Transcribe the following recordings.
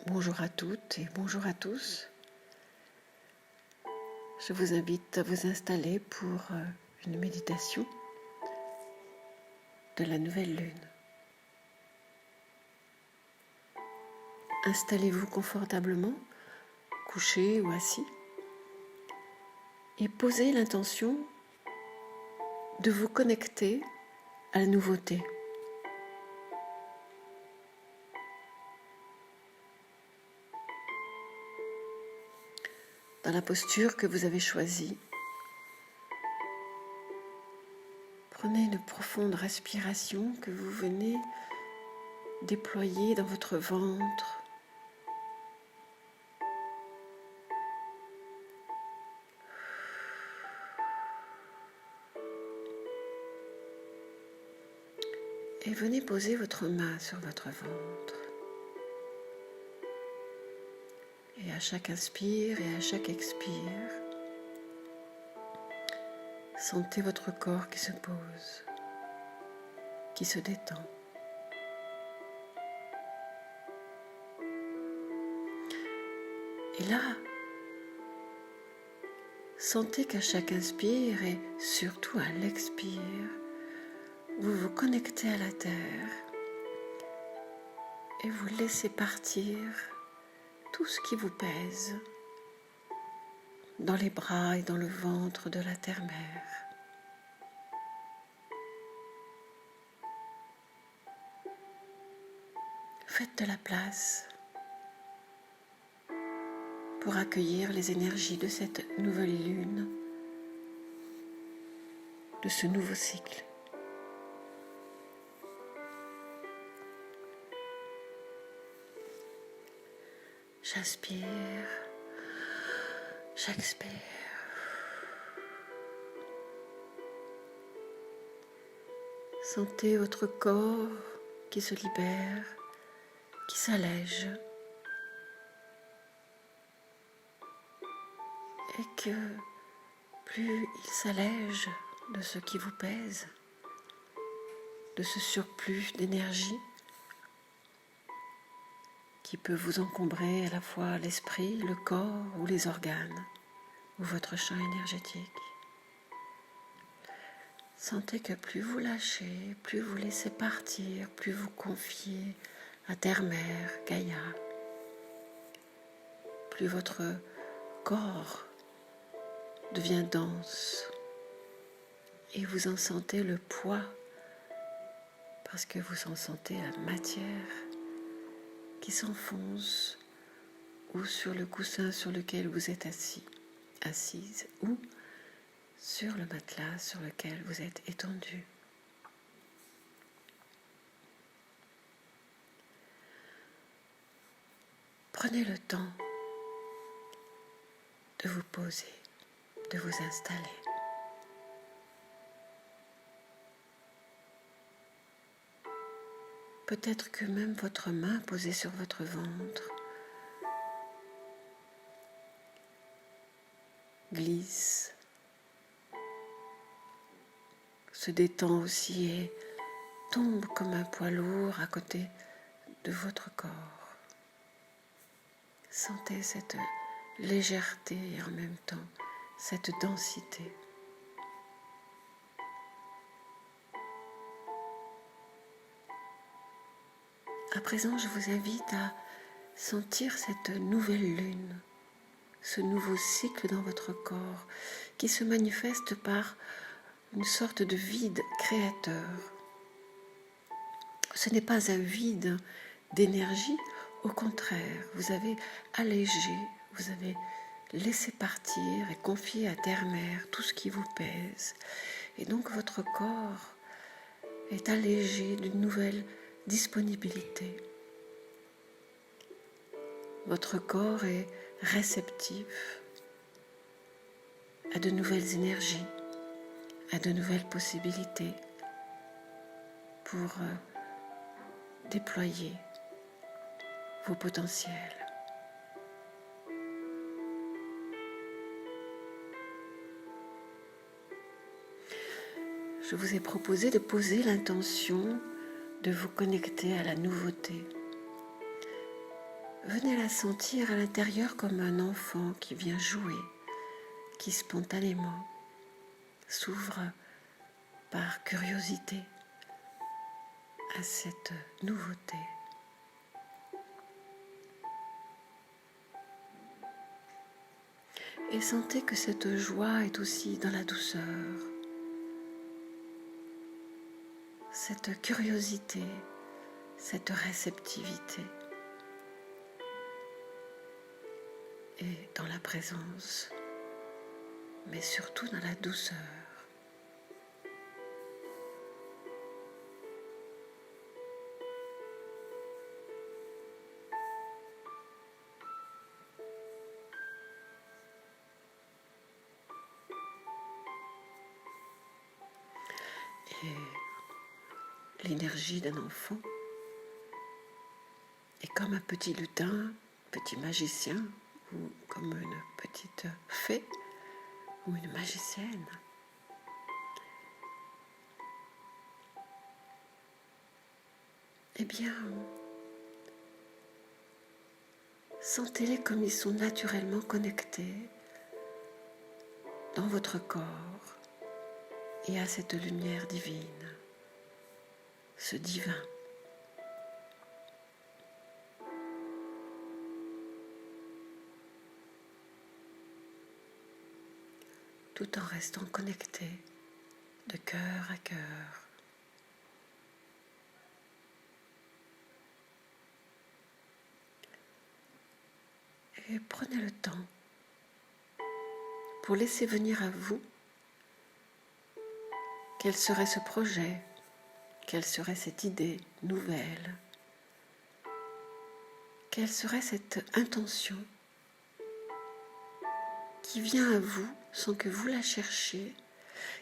Bonjour à toutes et bonjour à tous. Je vous invite à vous installer pour une méditation de la nouvelle lune. Installez-vous confortablement, couché ou assis, et posez l'intention de vous connecter à la nouveauté. Dans la posture que vous avez choisie, prenez une profonde respiration que vous venez déployer dans votre ventre. Et venez poser votre main sur votre ventre. Et à chaque inspire et à chaque expire, sentez votre corps qui se pose, qui se détend. Et là, sentez qu'à chaque inspire et surtout à l'expire, vous vous connectez à la terre et vous laissez partir tout ce qui vous pèse dans les bras et dans le ventre de la terre-mère. Faites de la place pour accueillir les énergies de cette nouvelle lune, de ce nouveau cycle. J'inspire, j'expire. Sentez votre corps qui se libère, qui s'allège. Et que plus il s'allège de ce qui vous pèse, de ce surplus d'énergie qui peut vous encombrer à la fois l'esprit, le corps ou les organes, ou votre champ énergétique. Sentez que plus vous lâchez, plus vous laissez partir, plus vous confiez à Terre-Mère, Gaïa, plus votre corps devient dense et vous en sentez le poids parce que vous en sentez la matière qui s'enfonce ou sur le coussin sur lequel vous êtes assise ou sur le matelas sur lequel vous êtes étendu. Prenez le temps de vous poser, de vous installer. Peut-être que même votre main posée sur votre ventre glisse, se détend aussi et tombe comme un poids lourd à côté de votre corps. Sentez cette légèreté et en même temps cette densité. À présent, je vous invite à sentir cette nouvelle lune, ce nouveau cycle dans votre corps qui se manifeste par une sorte de vide créateur. Ce n'est pas un vide d'énergie, au contraire, vous avez allégé, vous avez laissé partir et confié à Terre-Mère tout ce qui vous pèse. Et donc votre corps est allégé d'une nouvelle disponibilité. Votre corps est réceptif à de nouvelles énergies, à de nouvelles possibilités pour déployer vos potentiels. Je vous ai proposé de poser l'intention de vous connecter à la nouveauté. venez la sentir à l'intérieur comme un enfant qui vient jouer, qui spontanément s'ouvre par curiosité à cette nouveauté. Et sentez que cette joie est aussi dans la douceur, cette curiosité, cette réceptivité et dans la présence, mais surtout dans la douceur. Et l'énergie d'un enfant est comme un petit lutin, petit magicien, ou comme une petite fée, ou une magicienne. Eh bien, sentez-les comme ils sont naturellement connectés dans votre corps et à cette lumière divine, ce divin. Tout en restant connecté de cœur à cœur. Et prenez le temps pour laisser venir à vous quel serait ce projet, quelle serait cette idée nouvelle, quelle serait cette intention qui vient à vous sans que vous la cherchiez,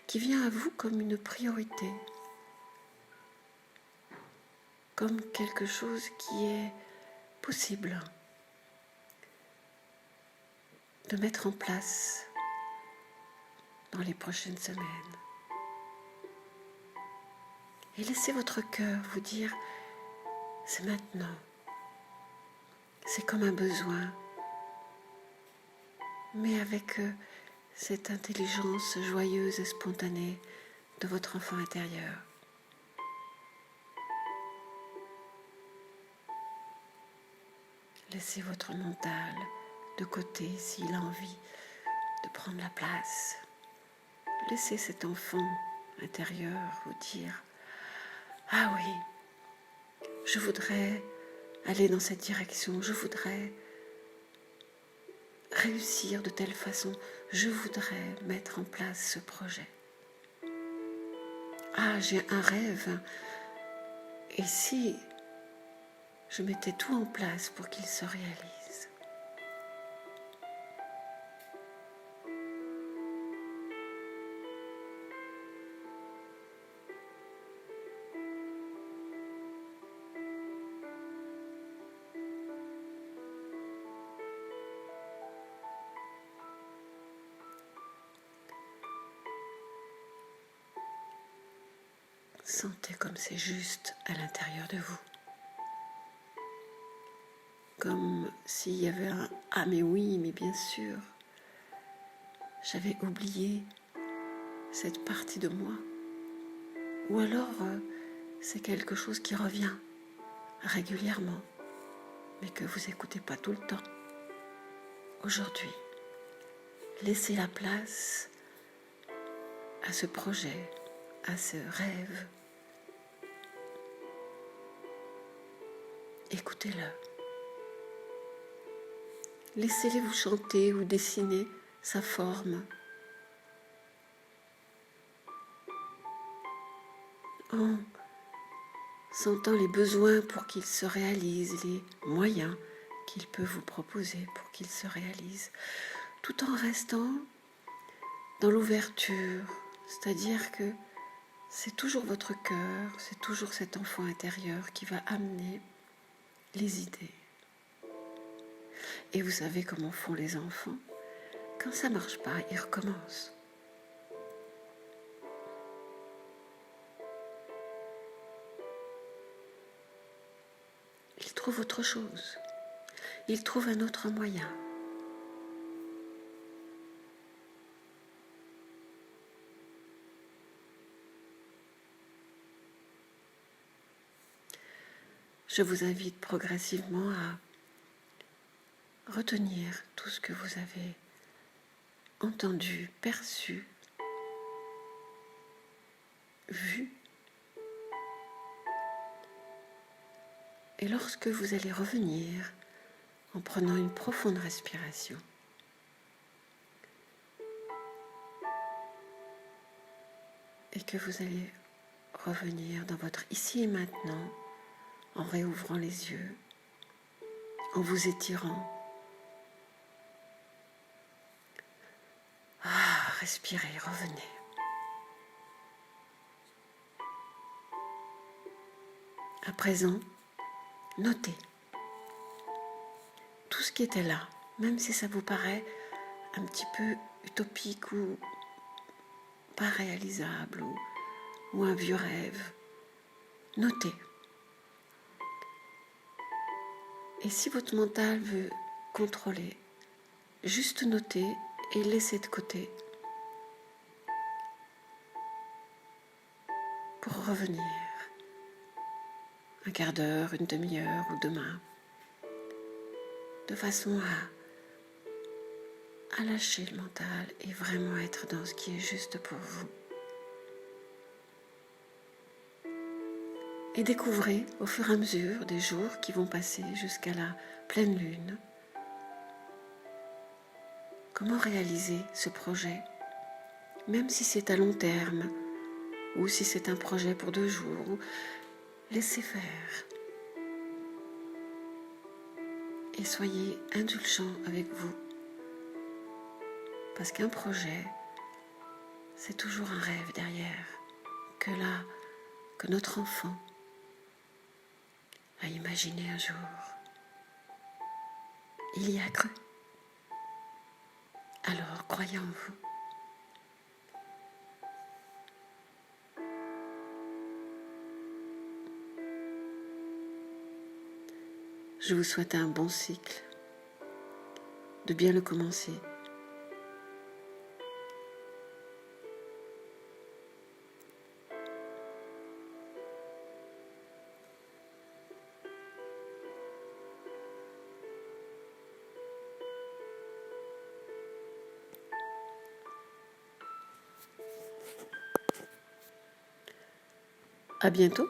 qui vient à vous comme une priorité, comme quelque chose qui est possible de mettre en place dans les prochaines semaines. Et laissez votre cœur vous dire, c'est maintenant, c'est comme un besoin, mais avec cette intelligence joyeuse et spontanée de votre enfant intérieur. Laissez votre mental de côté s'il a envie de prendre la place. Laissez cet enfant intérieur vous dire « Ah oui, je voudrais aller dans cette direction, je voudrais réussir de telle façon, je voudrais mettre en place ce projet. Ah, j'ai un rêve, et si je mettais tout en place pour qu'il se réalise ?» Sentez comme c'est juste à l'intérieur de vous. Comme s'il y avait un « Ah mais oui, mais bien sûr, j'avais oublié cette partie de moi. » Ou alors c'est quelque chose qui revient régulièrement, mais que vous n'écoutez pas tout le temps. Aujourd'hui, laissez la place à ce projet, à ce rêve. Écoutez-le. Laissez-les vous chanter ou dessiner sa forme. En sentant les besoins pour qu'il se réalise, les moyens qu'il peut vous proposer pour qu'il se réalise, tout en restant dans l'ouverture, c'est-à-dire que c'est toujours votre cœur, c'est toujours cet enfant intérieur qui va amener les idées. Et vous savez comment font les enfants? Quand ça ne marche pas, ils recommencent. Ils trouvent autre chose. il trouve un autre moyen. Je vous invite progressivement à retenir tout ce que vous avez entendu, perçu, vu. Et lorsque vous allez revenir, en prenant une profonde respiration, et que vous allez revenir dans votre ici et maintenant, en réouvrant les yeux, en vous étirant. Respirez, revenez. À présent, notez tout ce qui était là, même si ça vous paraît un petit peu utopique ou pas réalisable ou un vieux rêve. Notez. Et si votre mental veut contrôler, juste notez et laissez de côté pour revenir. Un quart d'heure, une demi-heure ou demain, de façon à lâcher le mental et vraiment être dans ce qui est juste pour vous. Et découvrez au fur et à mesure des jours qui vont passer jusqu'à la pleine lune comment réaliser ce projet, même si c'est à long terme ou si c'est un projet pour 2 jours. Laissez faire et soyez indulgents avec vous, parce qu'un projet, c'est toujours un rêve derrière que notre enfant a imaginé un jour. Il y a cru. Alors croyez en vous. Je vous souhaite un bon cycle, de bien le commencer. À bientôt.